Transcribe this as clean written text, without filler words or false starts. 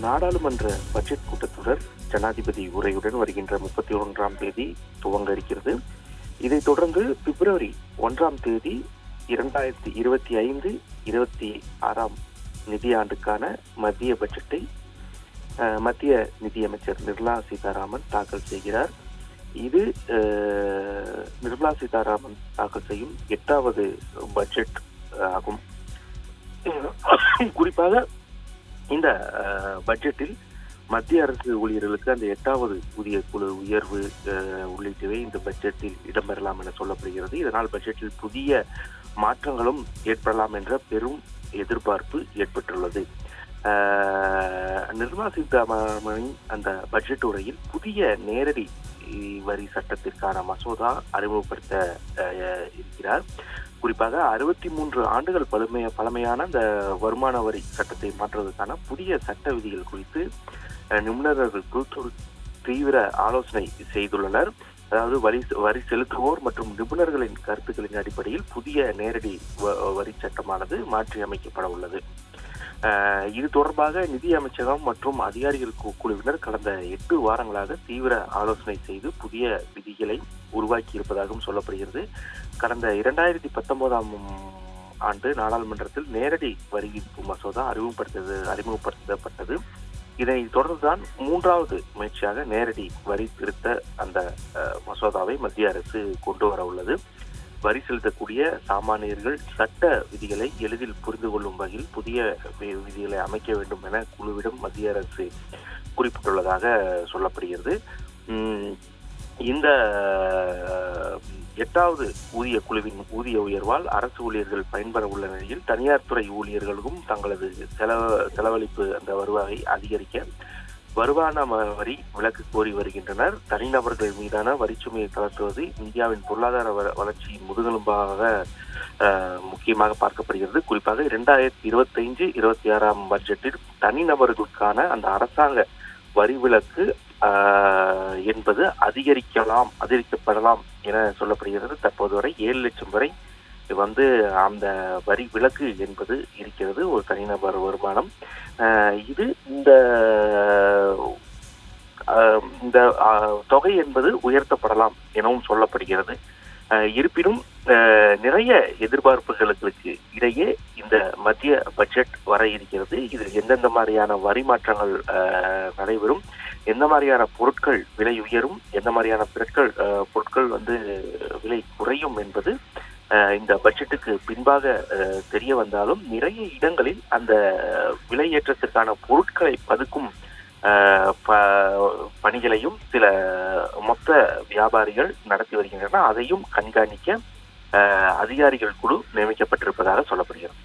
நாடாளுமன்ற பட்ஜெட் கூட்டத்தொடர் ஜனாதிபதி உரையுடன் வருகின்ற 31ஆம் தேதி துவங்க இருக்கிறது. இதைத் தொடர்ந்து பிப்ரவரி 1ஆம் தேதி 2025-26 நிதியாண்டுக்கான மத்திய பட்ஜெட்டை மத்திய நிதியமைச்சர் நிர்மலா சீதாராமன் தாக்கல் செய்கிறார். இது நிர்மலா சீதாராமன் தாக்கல் செய்யும் 8வது பட்ஜெட் ஆகும். குறிப்பாக இந்த பட்ஜெட்டில் மத்திய அரசு ஊழியர்களுக்கு அந்த 8வது ஊதிய குழு உயர்வு உள்ளிட்டவை இந்த பட்ஜெட்டில் இடம்பெறலாம் என சொல்லப்படுகிறது. இதனால் பட்ஜெட்டில் புதிய மாற்றங்களும் ஏற்படலாம் என்ற பெரும் எதிர்பார்ப்பு ஏற்பட்டுள்ளது. நிர்மலா சீதாராமனின் அந்த பட்ஜெட் உரையில் புதிய நேரடி வரி சட்டத்திற்கான மசோதா அறிமுகப்படுத்த இருக்கிறார். குறிப்பாக 63 ஆண்டுகள் பழமையான அந்த வருமான வரி சட்டத்தை மாற்றுவதற்கான புதிய சட்ட விதிகள் குறித்து நிபுணர்கள் தீவிர ஆலோசனை செய்துள்ளனர். அதாவது வரி செலுத்துவோர் மற்றும் நிபுணர்களின் கருத்துக்களின் அடிப்படையில் புதிய நேரடி வரி சட்டமானது மாற்றி அமைக்கப்பட உள்ளது. இது தொடர்பாக நிதி அமைச்சகம் மற்றும் அதிகாரிகள் குழுவினர் கடந்த 8 வாரங்களாக தீவிர ஆலோசனை செய்து புதிய விதிகளை உருவாக்கி இருப்பதாகவும் சொல்லப்படுகிறது. கடந்த 2019ஆம் ஆண்டு நாடாளுமன்றத்தில் நேரடி வரி விதிப்பு மசோதா அறிமுகப்படுத்தப்பட்டது. இதை தொடர்ந்துதான் 3வது முயற்சியாக நேரடி வரி திருத்த அந்த மசோதாவை மத்திய அரசு கொண்டு வர உள்ளது. வரி செலுத்தக்கூடிய சாமானியர்கள் சட்ட விதிகளை எளிதில் புரிந்து கொள்ளும் வகையில் புதிய விதிகளை அமைக்க வேண்டும் என குழுவிடம் மத்திய அரசு குறிப்பிட்டுள்ளதாக சொல்லப்படுகிறது. இந்த 8வது ஊதிய குழுவின் ஊதிய உயர்வால் அரசு ஊழியர்கள் பயன்பெற உள்ள நிலையில் தனியார் துறை ஊழியர்களுக்கும் தங்களது செலவழிப்பு அந்த வருவாயை அதிகரிக்க வருமான வரி விலக்கு கோரி வருகின்றனர். தனிநபர்கள் மீதான வரிச்சுமையை தளர்த்துவது இந்தியாவின் பொருளாதார வளர்ச்சியின் முதுகெலும்பாக முக்கியமாக பார்க்கப்படுகிறது. குறிப்பாக 2025-26 பட்ஜெட்டில் தனிநபர்களுக்கான அந்த அரசாங்க வரி விலக்கு என்பது அதிகரிக்கப்படலாம் என சொல்லப்படுகிறது. தற்போது வரை 7 லட்சம் வரை அந்த வரி விலக்கு என்பது இருக்கிறது ஒரு தனிநபர் வருமானம். இது இந்த தொகை என்பது உயர்த்தப்படலாம் எனவும் சொல்லப்படுகிறது. இருப்பினும் நிறைய எதிர்பார்ப்புகளுக்கு இடையே இந்த மத்திய பட்ஜெட் வர இருக்கிறது. இதில் எந்தெந்த மாதிரியான வரி மாற்றங்கள் நடைபெறும், எந்த மாதிரியான பொருட்கள் விலை உயரும், எந்த மாதிரியான பொருட்கள் விலை குறையும் என்பது இந்த பட்ஜெட்டுக்கு பின்பாக தெரிய வந்தாலும் நிறைய இடங்களில் அந்த விலை ஏற்றத்திற்கான பொருட்களை பதுக்கும் பணிகளையும் சில மொத்த வியாபாரிகள் நடத்தி வருகின்றனர். அதையும் கண்காணிக்க அதிகாரிகள் குழு நியமிக்கப்பட்டிருப்பதாக சொல்லப்படுகிறது.